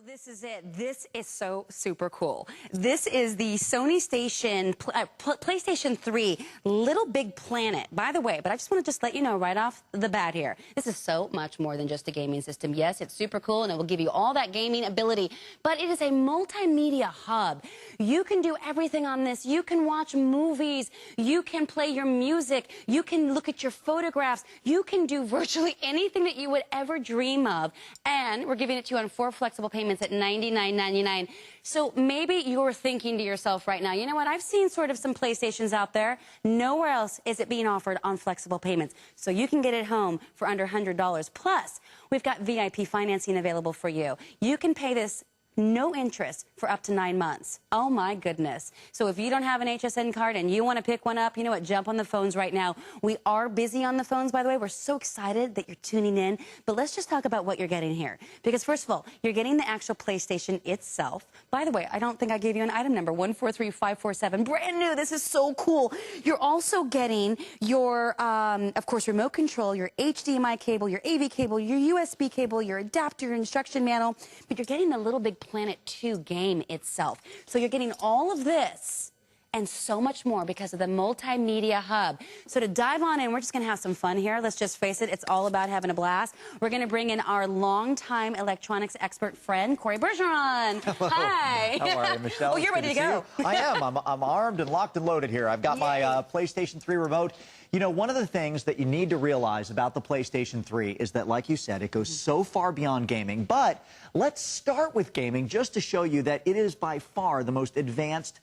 This is it. This is so super cool. This is the Sony PlayStation 3 LittleBigPlanet. By the way, but I just want to let you know right off the bat here, this is so much more than just a gaming system. Yes, it's super cool and it will give you all that gaming ability, but it is a multimedia hub. You can do everything on this. You can watch movies. You can play your music. You can look at your photographs. You can do virtually anything that you would ever dream of. And we're giving it to you on 4 flexible payments at $99.99. So maybe you're thinking to yourself right now, you know what, I've seen sort of some PlayStations out there. Nowhere else is it being offered on flexible payments. So you can get it home for under $100. Plus, we've got VIP financing available for you. You can pay this no interest for up to 9 months. Oh my goodness. So if you don't have an HSN card and you want to pick one up, you know what, jump on the phones right now. We are busy on the phones, by the way. We're so excited that you're tuning in. But let's just talk about what you're getting here. Because first of all, you're getting the actual PlayStation itself. By the way, I don't think I gave you an item number, 143547. Brand new. This is so cool. You're also getting your, of course, remote control, your HDMI cable, your AV cable, your USB cable, your adapter, your instruction manual. But you're getting the LittleBigPlanet 2 game itself. So you're getting all of this and so much more because of the multimedia hub. So to dive on in, we're just going to have some fun here. Let's just face it, it's all about having a blast. We're going to bring in our longtime electronics expert friend, Corey Bergeron. Hello. Hi. How are you, Michelle? Oh, you're ready to go. I am. I'm armed and locked and loaded here. I've got my PlayStation 3 remote. You know, one of the things that you need to realize about the PlayStation 3 is that, like you said, it goes so far beyond gaming. But let's start with gaming just to show you that it is by far the most advanced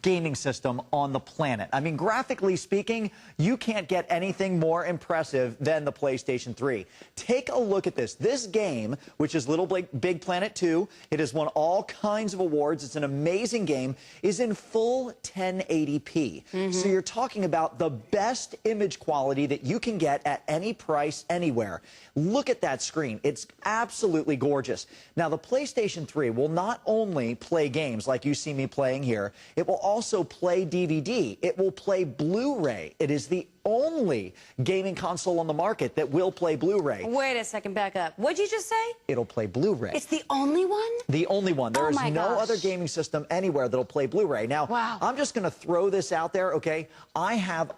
gaming system on the planet. I mean, graphically speaking, you can't get anything more impressive than the PlayStation 3. Take a look at this. This game, which is LittleBigPlanet 2, it has won all kinds of awards. It's an amazing game, is in full 1080p. So you're talking about the best image quality that you can get at any price, anywhere. Look at that screen. It's absolutely gorgeous. Now, the PlayStation 3 will not only play games like you see me playing here, it will also play DVD. It will play Blu-ray. It is the only gaming console on the market that will play Blu-ray. Wait a second, back up. What'd you just say? It'll play Blu-ray. It's the only one? The only one. There is no gosh. other gaming system anywhere that'll play Blu-ray. Now, I'm just going to throw this out there, okay? I have,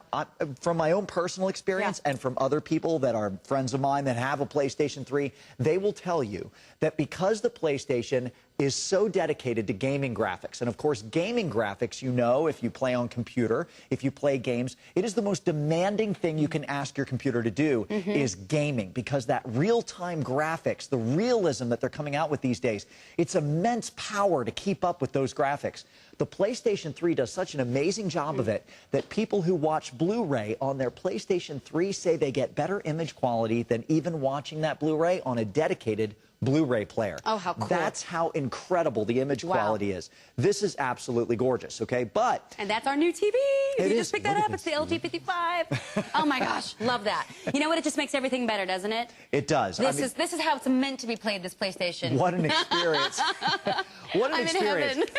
from my own personal experience and from other people that are friends of mine that have a PlayStation 3, they will tell you that because the PlayStation is so dedicated to gaming graphics, and of course gaming graphics, you know, if you play on computer, if you play games, it is the most demanding thing you can ask your computer to do is gaming, because that real-time graphics, the realism that they're coming out with these days, it's immense power to keep up with those graphics. The PlayStation 3 does such an amazing job of it that people who watch Blu-ray on their PlayStation 3 say they get better image quality than even watching that Blu-ray on a dedicated Blu-ray player. Oh, how cool. That's how incredible the image quality is. This is absolutely gorgeous, okay? But... And that's our new TV. You just picked that up. It's the LG 55. Oh, my gosh. Love that. You know what? It just makes everything better, doesn't it? It does. This is how it's meant to be played, this PlayStation. What an experience. What an experience. In heaven.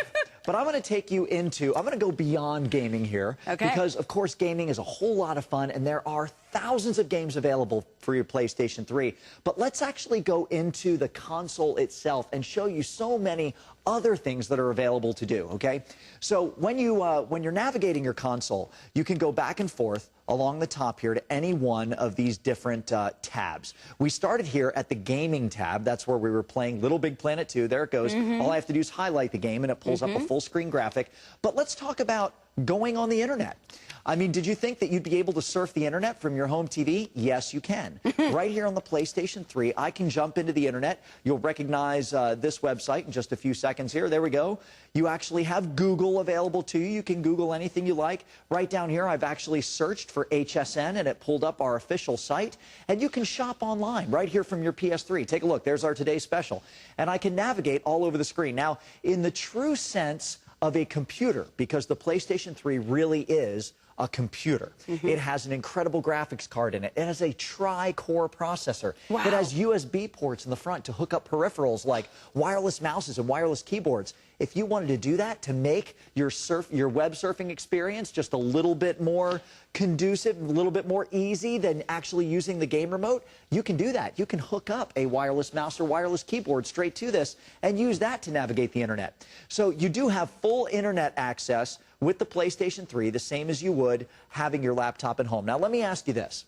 But I'm going to take you into, I'm going to go beyond gaming here. Okay. Because, of course, gaming is a whole lot of fun, and there are thousands of games available for your PlayStation 3. But let's actually go into the console itself and show you so many other things that are available to do, okay? So when you're navigating your console, you can go back and forth along the top here to any one of these different tabs. We started here at the gaming tab. That's where we were playing LittleBigPlanet 2. There it goes. All I have to do is highlight the game and it pulls up a full screen graphic. But let's talk about going on the internet. I mean, did you think that you'd be able to surf the internet from your home TV? Yes, you can. Right here on the PlayStation 3, I can jump into the internet. You'll recognize this website in just a few seconds here. There we go. You actually have Google available to you. You can Google anything you like. Right down here, I've actually searched for HSN, and it pulled up our official site. And you can shop online right here from your PS3. Take a look. There's our Today's Special. And I can navigate all over the screen. Now, in the true sense of a computer, because the PlayStation 3 really is a computer. It has an incredible graphics card in it. It has a tri-core processor. Wow. It has USB ports in the front to hook up peripherals like wireless mouses and wireless keyboards. If you wanted to do that to make your web surfing experience just a little bit more conducive, a little bit more easy than actually using the game remote, you can do that. You can hook up a wireless mouse or wireless keyboard straight to this and use that to navigate the internet. So you do have full internet access with the PlayStation 3, the same as you would having your laptop at home. Now, let me ask you this.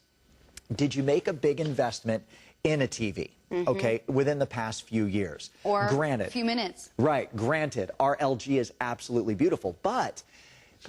Did you make a big investment in a TV, okay, within the past few years? Or granted, a few minutes. Right, granted, our LG is absolutely beautiful, but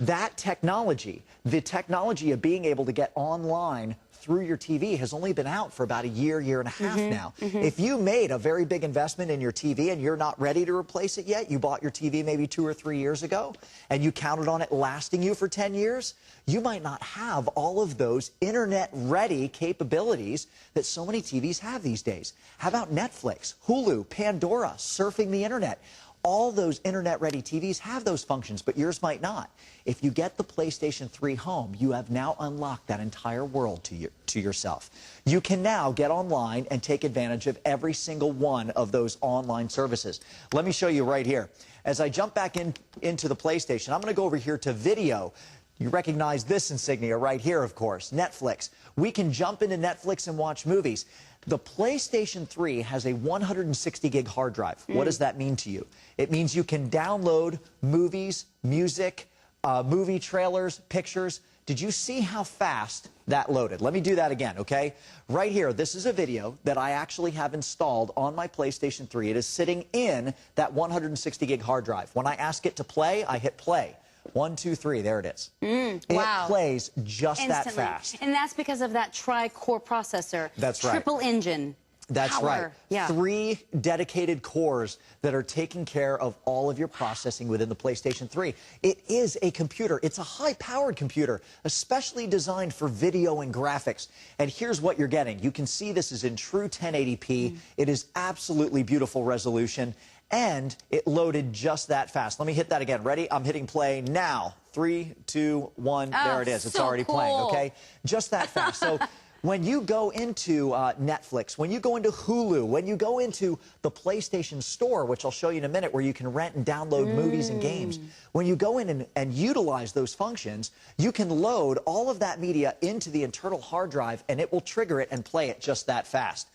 that technology, the technology of being able to get online through your TV has only been out for about a year, year and a half now. If you made a very big investment in your TV and you're not ready to replace it yet, you bought your TV maybe 2 or 3 years ago, and you counted on it lasting you for 10 years, you might not have all of those internet-ready capabilities that so many TVs have these days. How about Netflix, Hulu, Pandora, surfing the internet? All those internet-ready TVs have those functions, but yours might not. If you get the PlayStation 3 home, you have now unlocked that entire world to yourself. You can now get online and take advantage of every single one of those online services. Let me show you right here. As I jump back into the PlayStation, I'm going to go over here to video. You recognize this insignia right here, of course, Netflix. We can jump into Netflix and watch movies. The PlayStation 3 has a 160 gig hard drive. What does that mean to you? It means you can download movies, music, movie trailers, pictures. Did you see how fast that loaded? Let me do that again, okay? Right here, this is a video that I actually have installed on my PlayStation 3. It is sitting in that 160 gig hard drive. When I ask it to play, I hit play. 1, 2, 3, there it is. Wow. It plays just Instantly. that fast. And that's because of that tri-core processor. That's right. Triple engine. That's power. right. Yeah. 3 dedicated cores that are taking care of all of your processing within the PlayStation 3. It is a computer. It's a high-powered computer, especially designed for video and graphics. And here's what you're getting. You can see this is in true 1080p. It is absolutely beautiful resolution. And it loaded just that fast. Let me hit that again. Ready? I'm hitting play now. 3, 2, 1. There it is. It's so already playing, okay? Just that fast. So when you go into Netflix, when you go into Hulu, when you go into the PlayStation Store, which I'll show you in a minute, where you can rent and download movies and games, when you go in and utilize those functions, you can load all of that media into the internal hard drive, and it will trigger it and play it just that fast.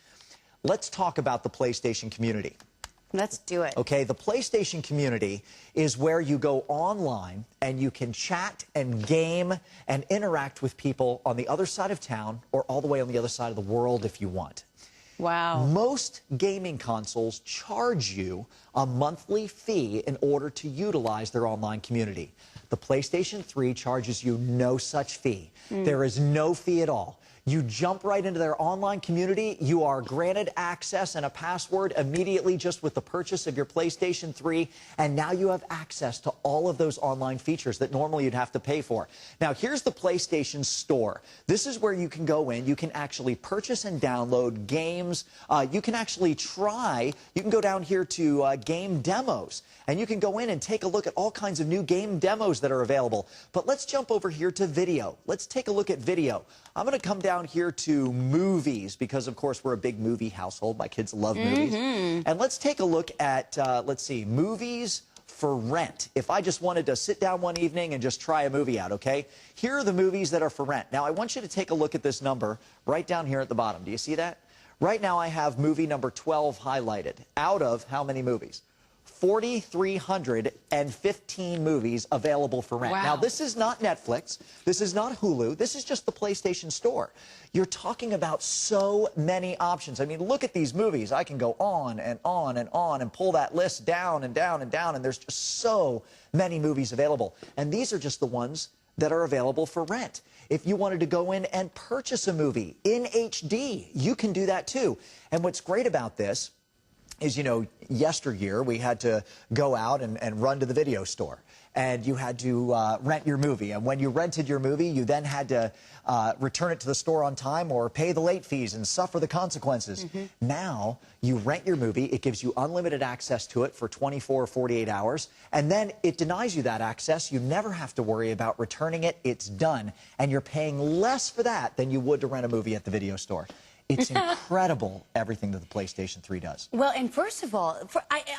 Let's talk about the PlayStation community. Let's do it. Okay, the PlayStation community is where you go online and you can chat and game and interact with people on the other side of town or all the way on the other side of the world if you want. Wow. Most gaming consoles charge you a monthly fee in order to utilize their online community. The PlayStation 3 charges you no such fee. There is no fee at all. You jump right into their online community. You are granted access and a password immediately just with the purchase of your PlayStation 3. And now you have access to all of those online features that normally you'd have to pay for. Now, here's the PlayStation Store. This is where you can go in. You can actually purchase and download games. You can actually you can go down here to game demos. And you can go in and take a look at all kinds of new game demos that are available. But let's jump over here to video. Let's take a look at video. I'm going to come down here to movies because, of course, we're a big movie household. My kids love movies. And let's take a look at, let's see, movies for rent. If I just wanted to sit down one evening and just try a movie out, okay? Here are the movies that are for rent. Now, I want you to take a look at this number right down here at the bottom. Do you see that? Right now, I have movie number 12 highlighted. Out of how many movies? 4,315 movies available for rent. Wow. Now, this is not Netflix. This is not Hulu. This is just the PlayStation Store. You're talking about so many options. I mean, look at these movies. I can go on and on and on and pull that list down and down and down, and there's just so many movies available. And these are just the ones that are available for rent. If you wanted to go in and purchase a movie in HD, you can do that too. And what's great about this is, you know, yesteryear we had to go out and run to the video store. And you had to rent your movie. And when you rented your movie, you then had to return it to the store on time or pay the late fees and suffer the consequences. Now, you rent your movie. It gives you unlimited access to it for 24 or 48 hours. And then it denies you that access. You never have to worry about returning it. It's done. And you're paying less for that than you would to rent a movie at the video store. It's incredible, everything that the PlayStation 3 does. Well, and first of all,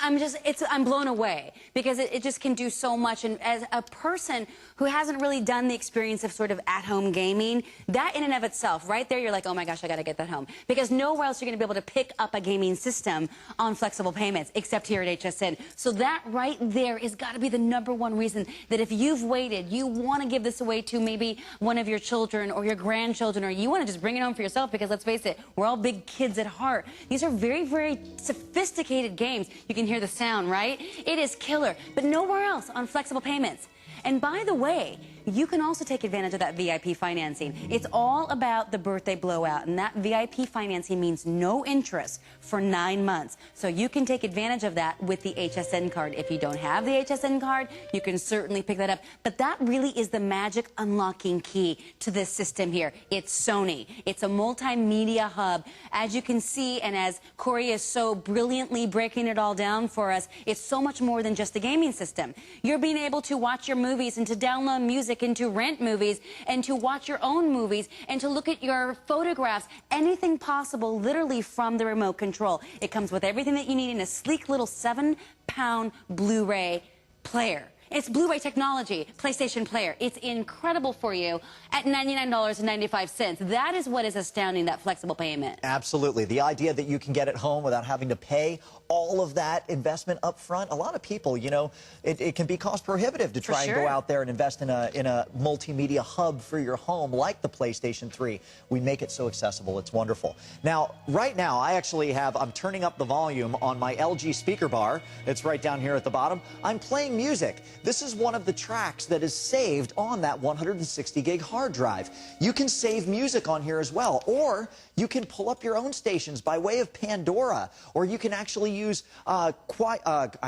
I'm blown away because it just can do so much. And as a person who hasn't really done the experience of sort of at-home gaming, that in and of itself, right there, you're like, oh my gosh, I got to get that home. Because nowhere else you're going to be able to pick up a gaming system on flexible payments, except here at HSN. So that right there has got to be the #1 reason that if you've waited, you want to give this away to maybe one of your children or your grandchildren, or you want to just bring it home for yourself, because let's face it, we're all big kids at heart. These are very, very sophisticated games. You can hear the sound, right? It is killer, but nowhere else on flexible payments. And by the way, you can also take advantage of that VIP financing. It's all about the birthday blowout, and that VIP financing means no interest for 9 months. So you can take advantage of that with the HSN card. If you don't have the HSN card, you can certainly pick that up. But that really is the magic unlocking key to this system here. It's Sony. It's a multimedia hub. As you can see, and as Corey is so brilliantly breaking it all down for us, it's so much more than just a gaming system. You're being able to watch your movies and to download music and to rent movies and to watch your own movies and to look at your photographs, anything possible, literally from the remote control. It comes with everything that you need in a sleek little 7-pound Blu-ray player. It's Blu-ray technology, PlayStation player. It's incredible for you at $99.95. That is what is astounding, that flexible payment. Absolutely. The idea that you can get it home without having to pay all of that investment up front. A lot of people, you know, it can be cost prohibitive to try and go out there and invest in a multimedia hub for your home like the PlayStation 3. We make it so accessible. It's wonderful. Now, right now, I'm turning up the volume on my LG speaker bar. It's right down here at the bottom. I'm playing music. This is one of the tracks that is saved on that 160 gig hard drive. You can save music on here as well, or you can pull up your own stations by way of Pandora, or you can actually use I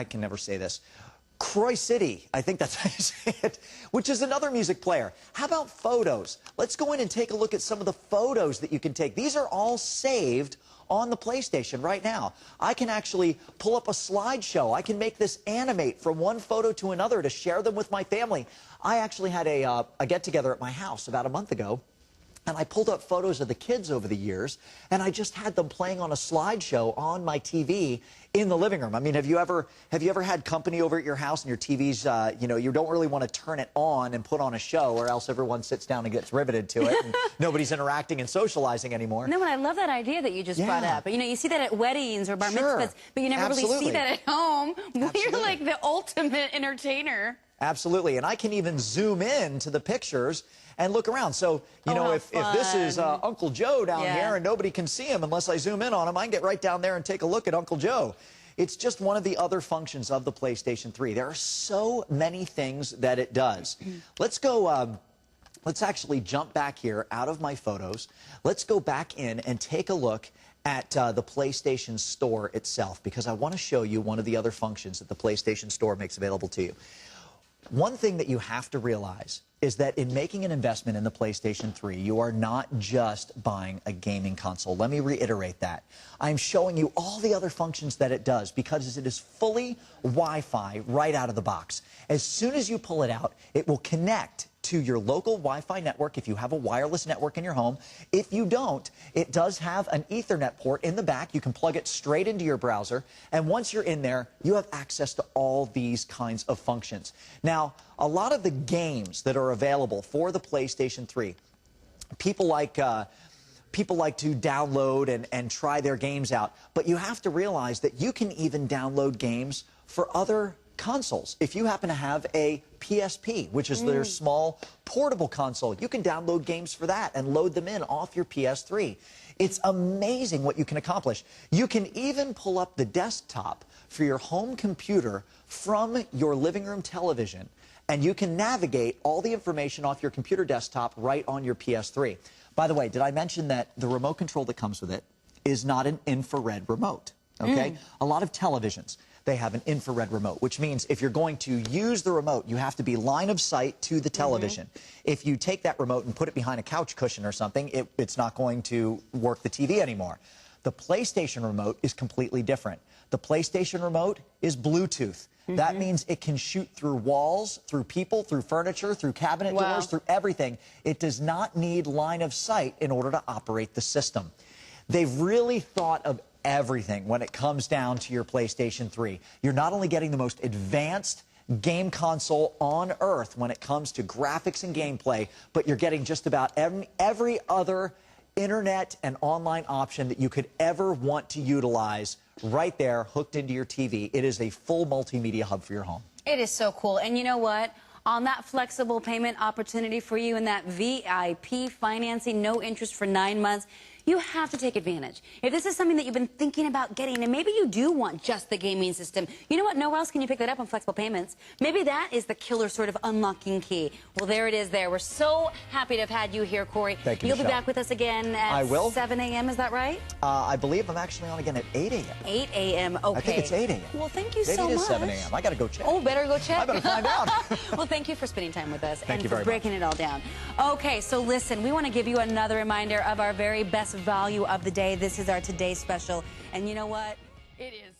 can never say this. Croy City, I think that's how you say it, which is another music player. How about photos? Let's go in and take a look at some of the photos that you can take. These are all saved on the PlayStation right now. I can actually pull up a slideshow. I can make this animate from one photo to another to share them with my family. I actually had a get-together at my house about a month ago, and I pulled up photos of the kids over the years, and I just had them playing on a slideshow on my TV in the living room. I mean, have you ever had company over at your house and your TV's, you know, you don't really want to turn it on and put on a show, or else everyone sits down and gets riveted to it, and nobody's interacting and socializing anymore. No, and I love that idea that you just brought up. You know, you see that at weddings or bar mitzvahs, but you never really see that at home. You're like the ultimate entertainer. Absolutely, and I can even zoom in to the pictures and look around. So, you know, if this is Uncle Joe down here and nobody can see him unless I zoom in on him, I can get right down there and take a look at Uncle Joe. It's just one of the other functions of the PlayStation 3. There are so many things that it does. Let's go, let's actually jump back here out of my photos. Let's go back in and take a look at the PlayStation Store itself, because I want to show you one of the other functions that the PlayStation Store makes available to you. One thing that you have to realize is that in making an investment in the PlayStation 3, you are not just buying a gaming console. Let me reiterate that. I'm showing you all the other functions that it does because it is fully Wi-Fi right out of the box. As soon as you pull it out, it will connect to your local Wi-Fi network if you have a wireless network in your home. If you don't, it does have an Ethernet port in the back. You can plug it straight into your browser, and once you're in there, you have access to all these kinds of functions. Now, a lot of the games that are available for the PlayStation 3, people like to download and try their games out, but you have to realize that you can even download games for other consoles. If you happen to have a PSP, which is their small portable console, you can download games for that and load them in off your PS3. It's amazing what you can accomplish. You can even pull up the desktop for your home computer from your living room television, and you can navigate all the information off your computer desktop right on your PS3. By the way, did I mention that the remote control that comes with it is not an infrared remote? okay? A lot of televisions, they have an infrared remote, which means if you're going to use the remote, you have to be line of sight to the television. If you take that remote and put it behind a couch cushion or something, it's not going to work the TV anymore. The PlayStation remote is completely different. The PlayStation remote is Bluetooth. That means it can shoot through walls, through people, through furniture, through cabinet doors, through everything. It does not need line of sight in order to operate the system. They've really thought of everything when it comes down to your PlayStation 3. You're not only getting the most advanced game console on earth when it comes to graphics and gameplay, but you're getting just about every other internet and online option that you could ever want to utilize right there, hooked into your TV. It is a full multimedia hub for your home. It is so cool. And you know what? On that flexible payment opportunity for you and that VIP financing, no interest for 9 months, you have to take advantage. If this is something that you've been thinking about getting, and maybe you do want just the gaming system, you know what? Nowhere else can you pick that up on flexible payments. Maybe that is the killer sort of unlocking key. Well, there it is there. We're so happy to have had you here, Corey. Thank you, You'll be Michelle. back with us again at 7 a.m., is that right? I believe I'm actually on again at 8 a.m. 8 a.m., okay. I think it's 8 a.m. Well, thank you Maybe so much. Maybe it is 7 a.m. I got to go check. Oh, better go check. I better find out. Well, thank you for spending time with us and for breaking it all down. Okay, so listen, we want to give you another reminder of our very best value of the day. This is our Today Special. And you know what? It is